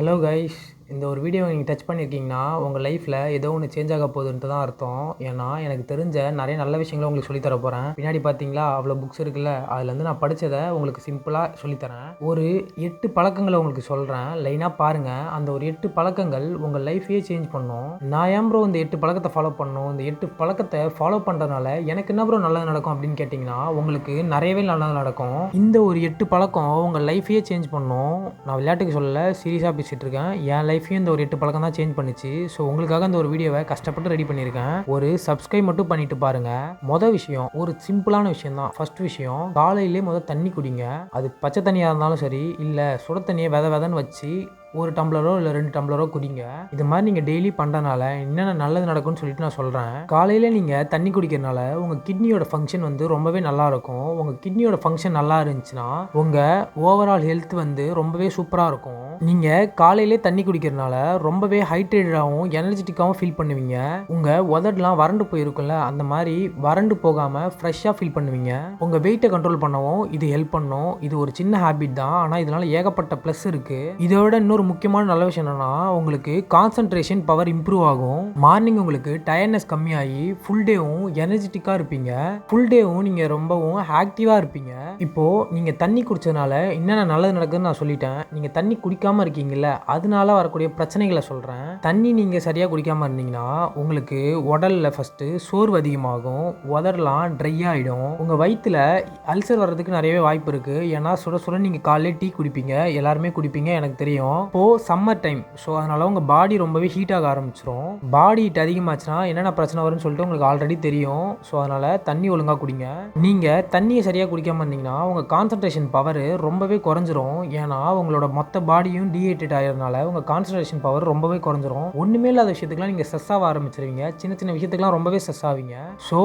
Hello guys, இந்த ஒரு வீடியோவை நீங்கள் டச் பண்ணியிருக்கீங்கன்னா உங்கள் லைஃப்பில் ஏதோ ஒன்று சேஞ்ச் ஆக போகுதுன்ட்டு தான் அர்த்தம். ஏன்னா எனக்கு தெரிஞ்ச நிறைய நல்ல விஷயங்களை உங்களுக்கு சொல்லித்தர போகிறேன். பின்னாடி பார்த்தீங்களா அவ்வளோ புக்ஸ் இருக்குல்ல, அதுலேருந்து நான் படித்ததை உங்களுக்கு சிம்பிளாக சொல்லித்தரேன். ஒரு 8 பழக்கங்களை உங்களுக்கு சொல்கிறேன், லைனாக பாருங்கள். அந்த ஒரு 8 பழக்கங்கள் உங்கள் லைஃபையே சேஞ்ச் பண்ணும். நான் ஏன் ப்ரோ இந்த 8 பழக்கத்தை ஃபாலோ பண்ணணும், இந்த 8 பழக்கத்தை ஃபாலோ பண்ணுறதுனால எனக்கு என்ன ப்ரோ நல்லது நடக்கும் அப்படின்னு கேட்டிங்கன்னா உங்களுக்கு நிறையவே நல்லது நடக்கும். இந்த ஒரு 8 பழக்கம் உங்கள் லைஃபையே சேஞ்ச் பண்ணும். நான் விளையாட்டுக்கு சொல்லலை, சீரியஸாக பேசிகிட்டு இருக்கேன். என் லைஃபையும் இந்த ஒரு 8 பழக்கம் தான் சேஞ்ச் பண்ணிச்சு. ஸோ உங்களுக்காக இந்த ஒரு வீடியோவை கஷ்டப்பட்டு ரெடி பண்ணியிருக்கேன். ஒரு சப்ஸ்கிரைப் மட்டும் பண்ணிட்டு பாருங்க. மொதல் விஷயம் ஒரு சிம்பிளான விஷயம் தான். ஃபர்ஸ்ட் விஷயம், காலையிலே தண்ணி குடிங்க. அது பச்சை தண்ணியாக இருந்தாலும் சரி, இல்லை சுட தண்ணியை வெதன்னு வச்சு ஒரு டம்ளரோ இல்லை 2 டம்ளரோ குடிங்க. இது மாதிரி நீங்கள் டெய்லி பண்ணுறதுனால என்னென்ன நல்லது நடக்கும்னு சொல்லிட்டு நான் சொல்கிறேன். காலையில் நீங்கள் தண்ணி குடிக்கிறதுனால உங்கள் கிட்னியோட ஃபங்க்ஷன் ரொம்பவே நல்லா இருக்கும். உங்கள் கிட்னியோட ஃபங்க்ஷன் நல்லா இருந்துச்சுன்னா உங்கள் ஓவரால் ஹெல்த் ரொம்பவே சூப்பராக இருக்கும். நீங்கள் காலையிலே தண்ணி குடிக்கிறதுனால ரொம்பவே ஹைட்ரேட்டடாகவும் எனர்ஜெட்டிக்காகவும் ஃபீல் பண்ணுவீங்க. உங்கள் உதடெலாம் வறண்டு போயிருக்கும்ல, அந்த மாதிரி வறண்டு போகாமல் ஃப்ரெஷ்ஷாக ஃபீல் பண்ணுவீங்க. உங்கள் வெயிட்டை கண்ட்ரோல் பண்ணவும் இது ஹெல்ப் பண்ணும். இது ஒரு சின்ன ஹேபிட் தான், ஆனால் இதனால் ஏகப்பட்ட ப்ளஸ் இருக்குது. இதோட இன்னொரு முக்கியமான நல்ல விஷயம் என்னன்னா, உங்களுக்கு கான்சன்ட்ரேஷன் பவர் இம்ப்ரூவ் ஆகும். மார்னிங் உங்களுக்கு டயர்ட்னஸ் கம்மியாகி ஃபுல் டேவும் எனர்ஜெட்டிக்காக இருப்பீங்க. ஃபுல் டேவும் நீங்கள் ரொம்பவும் ஆக்டிவாக இருப்பீங்க. இப்போது நீங்கள் தண்ணி குடிச்சதுனால என்னென்ன நல்லது நடக்குதுன்னு நான் சொல்லிட்டேன். நீங்கள் தண்ணி குடிக்காமல் இருக்கீங்கல்ல, அதனால வரக்கூடிய பிரச்சனைகளை சொல்கிறேன். தண்ணி நீங்கள் சரியாக குடிக்காமல் இருந்தீங்கன்னா உங்களுக்கு உடலில் ஃபஸ்ட்டு சோர்வு அதிகமாகும், உதடலாம் ட்ரை ஆகிடும். உங்கள் வயிற்றில் அல்சர் வர்றதுக்கு நிறையவே வாய்ப்பு இருக்குது. ஏன்னா சுட சுட நீங்கள் காலையிலே டீ குடிப்பீங்க, எல்லாருமே குடிப்பீங்க, எனக்கு தெரியும். இப்போது சம்மர் டைம், ஸோ அதனால் உங்கள் பாடி ரொம்பவே ஹீட் ஆக ஆரம்பிச்சிடும். பாடி ஹீட் அதிகமாச்சுன்னா என்னென்ன பிரச்சனை வரும்னு சொல்லிட்டு உங்களுக்கு ஆல்ரெடி தெரியும். ஸோ அதனால் தண்ணி ஒழுங்காக குடிங்க. நீங்கள் தண்ணியை சரியாக குடிக்காமல் இருந்தீங்கன்னா உங்கள் கான்சன்ட்ரேஷன் பவர் ரொம்பவே குறைஞ்சிரும். ஏன்னா உங்களோட மொத்த பாடியும் டீஹைட்ரேட் ஆகிறதுனால உங்கள் கான்சன்ட்ரேஷன் பவர் ரொம்பவே குறைஞ்சிரும். ஒன்றுமே இல்லாத விஷயத்துக்குலாம் நீங்கள் ஸ்ட்ரெஸ் ஆக ஆரம்பிச்சிருவீங்க. சின்ன சின்ன விஷயத்துக்குலாம் ரொம்பவே ஸ்ட்ரெஸ் ஆவீங்க. ஸோ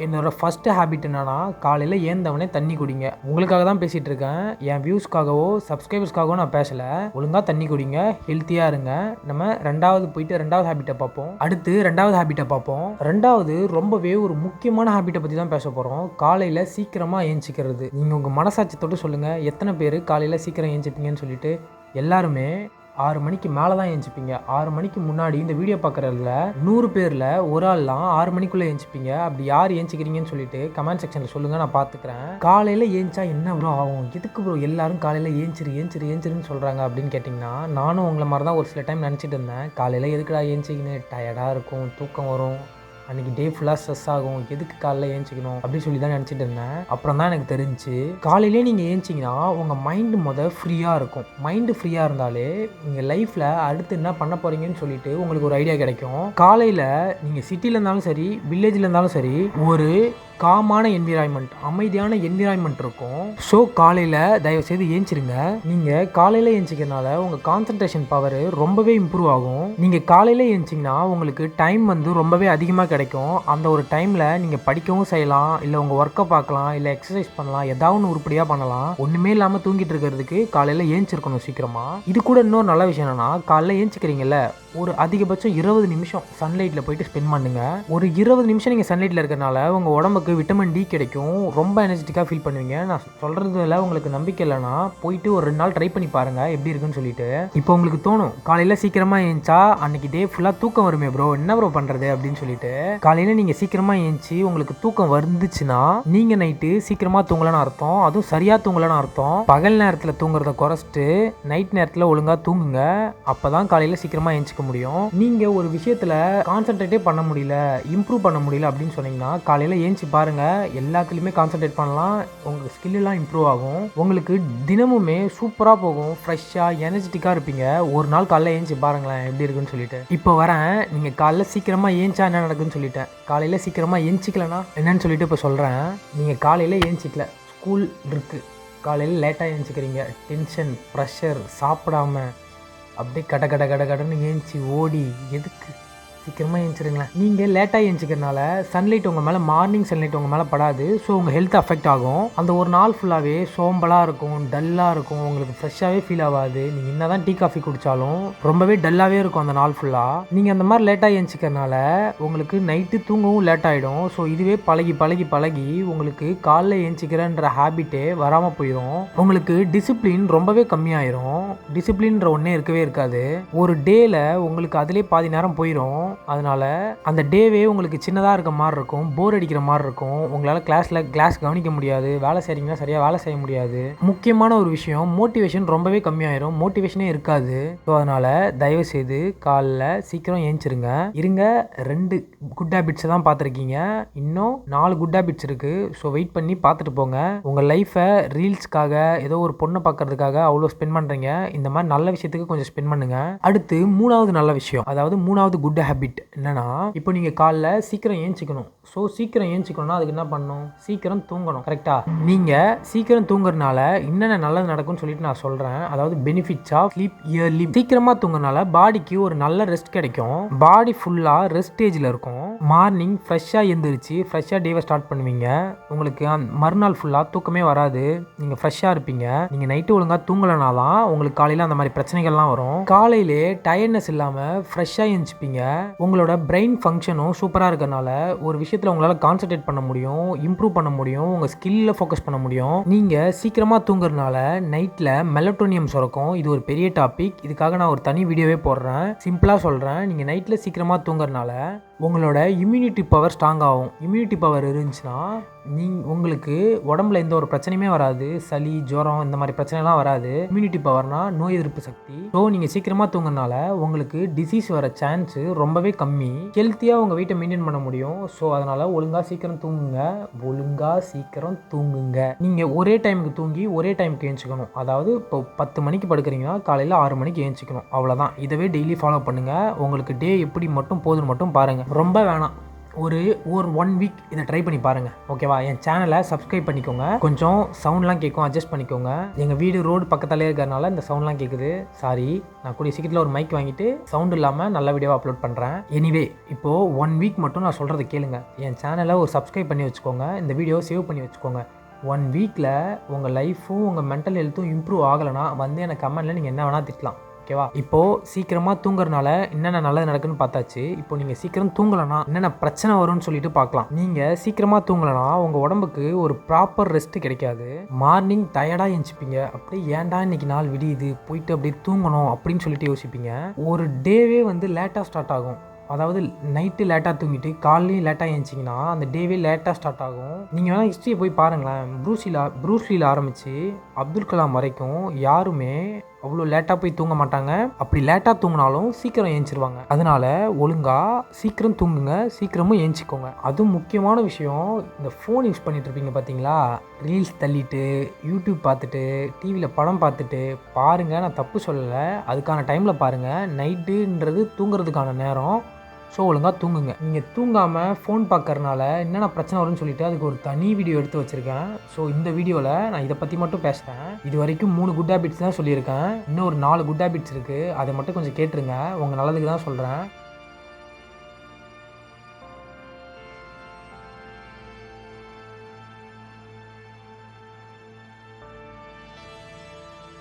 என்னோட ஃபஸ்ட்டு ஹேபிட் என்னன்னா, காலையில் ஏந்தவனே தண்ணி குடிங்க. உங்களுக்காக தான் பேசிகிட்டு இருக்கேன், என் வியூஸ்க்காகவோ சப்ஸ்கிரைபர்ஸ்க்காகவோ நான் பேசலை. ஒழுங்காக தண்ணி குடிங்க, ஹெல்த்தியாக இருங்க. நம்ம ரெண்டாவது ஹேபிட்டை பார்ப்போம். அடுத்து ரெண்டாவது ஹேபிட்டை பார்ப்போம். ரெண்டாவது ரொம்பவே ஒரு முக்கியமான ஹேபிட்டை பற்றி தான் பேச போகிறோம். காலையில் சீக்கிரமாக ஏஞ்சிக்கிறது. நீங்கள் உங்கள் மனசாட்சி தொட்டு சொல்லுங்கள், எத்தனை பேர் காலையில் சீக்கிரம் ஏஞ்சிப்பீங்கன்னு சொல்லிட்டு. எல்லாருமே 6 மணிக்கு மேலே தான் ஏஞ்சிப்பீங்க. 6 மணிக்கு முன்னாடி இந்த வீடியோ பார்க்குறதுல 100 பேரில் ஒரு ஆள்லாம் 6 மணிக்குள்ளே ஏஞ்சிப்பீங்க. அப்படி யார் ஏஞ்சிக்கிறீங்கன்னு சொல்லிட்டு கமெண்ட் செக்ஷனில் சொல்லுங்கள், நான் பார்த்துக்கிறேன். காலையில் ஏஞ்சா என்ன ப்ரோ ஆகும், எதுக்கு ப்ரோ எல்லாரும் காலையில் ஏஞ்சிருன்னு சொல்கிறாங்க அப்படின்னு கேட்டிங்கன்னா, நானும் உங்களை மாதிரி தான் ஒரு சில டைம் நினச்சிட்டு இருந்தேன். காலையில் எதுக்குடா ஏஞ்சிக்கின்னு, டயர்டாக இருக்கும், தூக்கம் வரும், அன்றைக்கி டே ஃபுல்லாக ஸ்ட்ரெஸ் ஆகும், எதுக்கு காலையில் ஏஞ்சிக்கணும் அப்படி சொல்லி தான் நினச்சிட்டு இருந்தேன். அப்புறம் தான் எனக்கு தெரிஞ்சு, காலையிலே நீங்கள் ஏஞ்சிங்கன்னா உங்கள் மைண்டு ஃப்ரீயாக இருக்கும். மைண்டு ஃப்ரீயாக இருந்தாலே நீங்கள் லைஃப்பில் அடுத்து என்ன பண்ண போகிறீங்கன்னு சொல்லிட்டு உங்களுக்கு ஒரு ஐடியா கிடைக்கும். காலையில் நீங்கள் சிட்டியில் இருந்தாலும் சரி, வில்லேஜில் இருந்தாலும் சரி, ஒரு காமான என்விரான்மெண்ட், அமைதியான என்விரான்மெண்ட் இருக்கும். ஸோ காலையில் தயவுசெய்து ஏஞ்சிருங்க. நீங்கள் காலையில் ஏஞ்சிக்கிறதுனால உங்கள் கான்சன்ட்ரேஷன் பவர் ரொம்பவே இம்ப்ரூவ் ஆகும். நீங்கள் காலையில் ஏஞ்சிங்கன்னா உங்களுக்கு டைம் ரொம்பவே அதிகமாக கிடைக்கும். அந்த ஒரு டைமில் நீங்கள் படிக்கவும் செய்யலாம், இல்லை உங்கள் ஒர்க்கை பார்க்கலாம், இல்லை எக்ஸசைஸ் பண்ணலாம், ஏதாவது ஒன்று உருப்படியாக பண்ணலாம். ஒன்றுமே இல்லாமல் தூங்கிட்டு இருக்கிறதுக்கு காலையில் ஏஞ்சிருக்கணும் சீக்கிரமாக. இது கூட இன்னொரு நல்ல விஷயம் என்னன்னா, காலையில் ஏஞ்சிக்கிறீங்கல்ல, ஒரு அதிகபட்சம் 20 நிமிஷம் சன்லைட்டில் போயிட்டு ஸ்பெண்ட் பண்ணுங்க. ஒரு 20 நிமிஷம் நீங்கள் சன்லைட்டில் இருக்கிறனால உங்கள் உடம்புக்கு விட்டமின் டி கிடைக்கும். ரொம்ப எனர்ஜெட்டிக்காக ஃபீல் பண்ணுவீங்க. நான் சொல்கிறதுல உங்களுக்கு நம்பிக்கை இல்லைன்னா போயிட்டு ஒரு 2 நாள் ட்ரை பண்ணி பாருங்கள் எப்படி இருக்குன்னு சொல்லிட்டு. இப்போ உங்களுக்கு தோணும், காலையில் சீக்கிரமாக ஏஞ்சா அன்றைக்கி டே ஃபுல்லாக தூக்கம் வருமே ப்ரோ, என்ன ப்ரோ பண்ணுறது அப்படின்னு சொல்லிட்டு. காலையில் நீங்கள் சீக்கிரமாக ஏஞ்சி உங்களுக்கு தூக்கம் வந்துச்சுன்னா நீங்கள் நைட்டு சீக்கிரமாக தூங்கலன்னு அர்த்தம். அதுவும் சரியாக தூங்கலன்னு அர்த்தம். பகல் நேரத்தில் தூங்குறத குறைச்சிட்டு நைட் நேரத்தில் ஒழுங்காக தூங்குங்க. அப்போ தான் காலையில் சீக்கிரமாக ஏஞ்சிக்க முடியும். நீங்கள் ஒரு விஷயத்தில் கான்சென்ட்ரேட்டே பண்ண முடியல, இம்ப்ரூவ் பண்ண முடியல அப்படின்னு சொன்னீங்கன்னா காலையில் ஏஞ்சி பாருங்க, எல்லாத்துலேயுமே கான்சென்ட்ரேட் பண்ணலாம். உங்கள் ஸ்கில்லாம் இம்ப்ரூவ் ஆகும். உங்களுக்கு தினமுமே சூப்பராக போகும், ஃப்ரெஷ்ஷாக எனர்ஜெட்டிக்காக இருப்பீங்க. ஒரு நாள் காலையில் ஏஞ்சி பாருங்களேன் எப்படி இருக்குன்னு சொல்லிட்டு. இப்போ வரேன், நீங்கள் காலையில் சீக்கிரமாக ஏஞ்சா என்ன நடக்குன்னு சொல்லிட்டேன். காலையில் சீக்கிரமாக ஏஞ்சிக்கலன்னா என்னன்னு சொல்லிட்டு இப்போ சொல்கிறேன். நீங்கள் காலையில் ஏஞ்சிக்கல, ஸ்கூல் இருக்குது, காலையில் லேட்டாக ஏஞ்சிக்கிறீங்க, டென்ஷன், ப்ரெஷர், சாப்பிடாம அப்படியே கடன்னு ஏஞ்சி ஓடி, எதுக்கு சீக்கிரமாக ஏஞ்சிருங்களேன். நீங்கள் லேட்டாக ஏஞ்சிக்கிறனால சன்லைட் உங்கள் மேலே மார்னிங் சன்லைட் உங்கள் மேலே படாது. ஸோ உங்கள் ஹெல்த் அஃபெக்ட் ஆகும். அந்த ஒரு நாள் ஃபுல்லாகவே சோம்பலாக இருக்கும், டல்லாக இருக்கும், உங்களுக்கு ஃப்ரெஷ்ஷாகவே ஃபீல் ஆகாது. நீங்கள் என்ன தான் டீ காஃபி குடித்தாலும் ரொம்பவே டல்லாகவே இருக்கும் அந்த நாள் ஃபுல்லாக. நீங்கள் அந்த மாதிரி லேட்டாக ஏஞ்சிக்கிறனால உங்களுக்கு நைட்டு தூங்கவும் லேட் ஆகிடும். ஸோ இதுவே பழகி பழகி பழகி உங்களுக்கு காலைல ஏஞ்சிக்கிறன்ற ஹேபிட்டே வராமல் போயிடும். உங்களுக்கு டிசிப்ளின் ரொம்பவே கம்மியாயிரும். டிசிப்ளின்ற ஒன்றே இருக்கவே இருக்காது. ஒரு டேல உங்களுக்கு அதிலே பாதி நேரம் போயிடும். அதனால அந்த டேவே உங்களுக்கு சின்னதாக இருக்க மாதிரி இருக்கும், போர் அடிக்கிற மாதிரி இருக்கும். உங்களால் கிளாஸ் கவனிக்க முடியாது, வேலை செய்கிறீங்கன்னா சரியாக வேலை செய்ய முடியாது. முக்கியமான ஒரு விஷயம், மோட்டிவேஷன் ரொம்பவே கம்மியாயிரும், மோட்டிவேஷனே இருக்காது. ஸோ அதனால் தயவுசெய்து காலைல சீக்கிரம் ஏஞ்சிருங்க. இருங்க 2 குட் ஹேபிட்ஸை தான் பார்த்துருக்கீங்க, இன்னும் 4 குட் ஹேபிட்ஸ் இருக்குது. ஸோ வெயிட் பண்ணி பார்த்துட்டு போங்க. உங்கள் லைஃப்பை ரீல்ஸ்க்காக ஏதோ ஒரு பொண்ணை பார்க்கறதுக்காக அவ்வளோ ஸ்பெண்ட் பண்ணுறீங்க. இந்த மாதிரி நல்ல விஷயத்துக்கு கொஞ்சம் ஸ்பெண்ட் பண்ணுங்க. அடுத்து 3வது நல்ல விஷயம், அதாவது 3வது குட் ஹேபிட் என்னன்னா, இப்போ நீங்கள் காலைல சீக்கிரம் ஏஞ்சிக்கணும். ஸோ சீக்கிரம் ஏஞ்சிக்கணும்னா அதுக்கு என்ன பண்ணணும்? சீக்கிரம் தூங்கணும். கரெக்டா? நீங்கள் சீக்கிரம் தூங்குறதுனால என்னென்ன நல்லது நடக்கும்னு சொல்லிட்டு நான் சொல்கிறேன். அதாவது பெனிஃபிட்ஸ் ஆஃப் ஸ்லீப் இயர்லி. சீக்கிரமாக தூங்குறதுனால பாடிக்கு ஒரு நல்ல ரெஸ்ட் கிடைக்கும். பாடி ஃபுல்லாக ரெஸ்ட் ஸ்டேஜில் இருக்கும். மார்னிங் ஃப்ரெஷ்ஷாக எழுந்திரிச்சு ஃப்ரெஷ்ஷாக டேவை ஸ்டார்ட் பண்ணுவீங்க. உங்களுக்கு மறுநாள் ஃபுல்லாக தூக்கமே வராது, நீங்கள் ஃப்ரெஷ்ஷாக இருப்பீங்க. நீங்கள் நைட்டு ஒழுங்காக தூங்கலைனா தான் உங்களுக்கு காலையில் அந்த மாதிரி பிரச்சனைகள்லாம் வரும். காலையிலே டயர்ட்னஸ் இல்லாமல் ஃப்ரெஷ்ஷாக எழுந்திரிப்பீங்க. உங்களோட பிரெயின் ஃபங்க்ஷனும் சூப்பராக இருக்கிறனால ஒரு விஷயத்தில் உங்களால் கான்சன்ட்ரேட் பண்ண முடியும், இம்ப்ரூவ் பண்ண முடியும், உங்கள் ஸ்கில்லில் ஃபோக்கஸ் பண்ண முடியும். நீங்கள் சீக்கிரமாக தூங்குறதுனால நைட்டில் மெலட்டோனியம் சுரக்கும். இது ஒரு பெரிய டாபிக், இதுக்காக நான் ஒரு தனி வீடியோவே போடுறேன். சிம்பிளாக சொல்கிறேன், நீங்கள் நைட்டில் சீக்கிரமாக தூங்குறதுனால உங்களோட இம்யூனிட்டி பவர் ஸ்ட்ராங் ஆகும். இம்யூனிட்டி பவர் இருந்துச்சுன்னா உங்களுக்கு உடம்புல எந்த ஒரு பிரச்சனையுமே வராது. சளி, ஜுரம் இந்த மாதிரி பிரச்சனைலாம் வராது. இம்யூனிட்டி பவர்னா நோய் எதிர்ப்பு சக்தி. ஸோ நீங்கள் சீக்கிரமாக தூங்குறதுனால உங்களுக்கு டிசீஸ் வர சான்ஸு ரொம்பவே கம்மி. ஹெல்த்தியாக உங்கள் வீட்டை மெயின்டைன் பண்ண முடியும். ஸோ அதனால் ஒழுங்காக சீக்கிரம் தூங்குங்க. நீங்கள் ஒரே டைமுக்கு தூங்கி ஒரே டைமுக்கு ஏஞ்சிக்கணும். அதாவது இப்போ 10 மணிக்கு படுக்கிறீங்கன்னா காலையில் 6 மணிக்கு ஏஞ்சிக்கணும். அவ்வளோதான். இதவே டெய்லி ஃபாலோ பண்ணுங்கள். உங்களுக்கு டே எப்படி மட்டும் போதுன்னு மட்டும் பாருங்கள், ரொம்ப வேணாம். ஒரு 1 வீக் இதை ட்ரை பண்ணி பாருங்கள், ஓகேவா? என் சேனலை சப்ஸ்கிரைப் பண்ணிக்கோங்க. கொஞ்சம் சவுண்ட்லாம் கேட்கும், அட்ஜஸ்ட் பண்ணிக்கோங்க. எங்கள் வீடு ரோடு பக்கத்தாலே இருக்கிறதுனால இந்த சவுண்ட்லாம் கேட்குது, சாரி. நான் கூடிய சீக்கிரத்தில் ஒரு மைக் வாங்கிட்டு சவுண்ட் இல்லாமல் நல்ல வீடியோவை அப்லோட் பண்ணுறேன். எனிவே இப்போது 1 வீக் மட்டும் நான் சொல்கிறத கேளுங்க. என் சேனலை ஒரு சப்ஸ்கிரைப் பண்ணி வச்சுக்கோங்க, இந்த வீடியோவை சேவ் பண்ணி வச்சுக்கோங்க. 1 வீக்கில் உங்கள் லைஃப்பும் உங்கள் மென்டல் ஹெல்த்தும் இம்ப்ரூவ் ஆகலைன்னா வந்து எனக்கு கமெண்ட்டில் நீங்கள் என்ன வேணால் திட்டலாம், ஓகேவா? இப்போது சீக்கிரமாக தூங்குறதுனால என்னென்ன நல்லது நடக்குன்னு பார்த்தாச்சு. இப்போ நீங்கள் சீக்கிரம் தூங்கலைன்னா என்னென்ன பிரச்சனை வரும்னு சொல்லிட்டு பார்க்கலாம். நீங்கள் சீக்கிரமாக தூங்கலைன்னா உங்கள் உடம்புக்கு ஒரு ப்ராப்பர் ரெஸ்ட்டு கிடைக்காது. மார்னிங் டயர்டாக எழுந்திப்பீங்க. அப்படியே ஏன்டா இன்னைக்கு நாள் விடியுது, போயிட்டு அப்படியே தூங்கணும் அப்படின்னு சொல்லிட்டு யோசிப்பீங்க. ஒரு டேவே வந்து லேட்டாக ஸ்டார்ட் ஆகும். அதாவது நைட்டு லேட்டாக தூங்கிட்டு காலையும் லேட்டாக எழுந்திங்கன்னா அந்த டேவே லேட்டாக ஸ்டார்ட் ஆகும். நீங்கள் வேணால் ஹிஸ்ட்ரியை போய் பாருங்களேன். ப்ரூஸ்லியில் ஆரம்பித்து அப்துல் கலாம் வரைக்கும் யாருமே அவ்வளோ லேட்டாக போய் தூங்க மாட்டாங்க. அப்படி லேட்டாக தூங்கினாலும் சீக்கிரம் ஏஞ்சிருவாங்க. அதனால் ஒழுங்காக சீக்கிரம் தூங்குங்க, சீக்கிரமும் ஏஞ்சிக்கோங்க. அதுவும் முக்கியமான விஷயம், இந்த ஃபோன் யூஸ் பண்ணிட்டு இருப்பீங்க பார்த்தீங்களா, ரீல்ஸ் தள்ளிட்டு யூடியூப் பார்த்துட்டு டிவியில் படம் பார்த்துட்டு பாருங்கள், நான் தப்பு சொல்லலை. அதுக்கான டைமில் பாருங்கள். நைட்டுன்றது தூங்குறதுக்கான நேரம். ஸோ ஒழுங்காக தூங்குங்க. நீங்கள் தூங்காமல் ஃபோன் பார்க்கறனால என்னென்ன பிரச்சனை வரும்னு சொல்லிட்டு அதுக்கு ஒரு தனி வீடியோ எடுத்து வச்சுருக்கேன். ஸோ இந்த வீடியோவில் நான் இதை பற்றி மட்டும் பேசுகிறேன். இது வரைக்கும் 3 குட் ஹேபிட்ஸ் தான் சொல்லியிருக்கேன். இன்னும் ஒரு 4 குட் ஹேபிட்ஸ் இருக்குது, அதை மட்டும் கொஞ்சம் கேட்டுருங்க. உங்கள் நல்லதுக்கு தான் சொல்கிறேன்.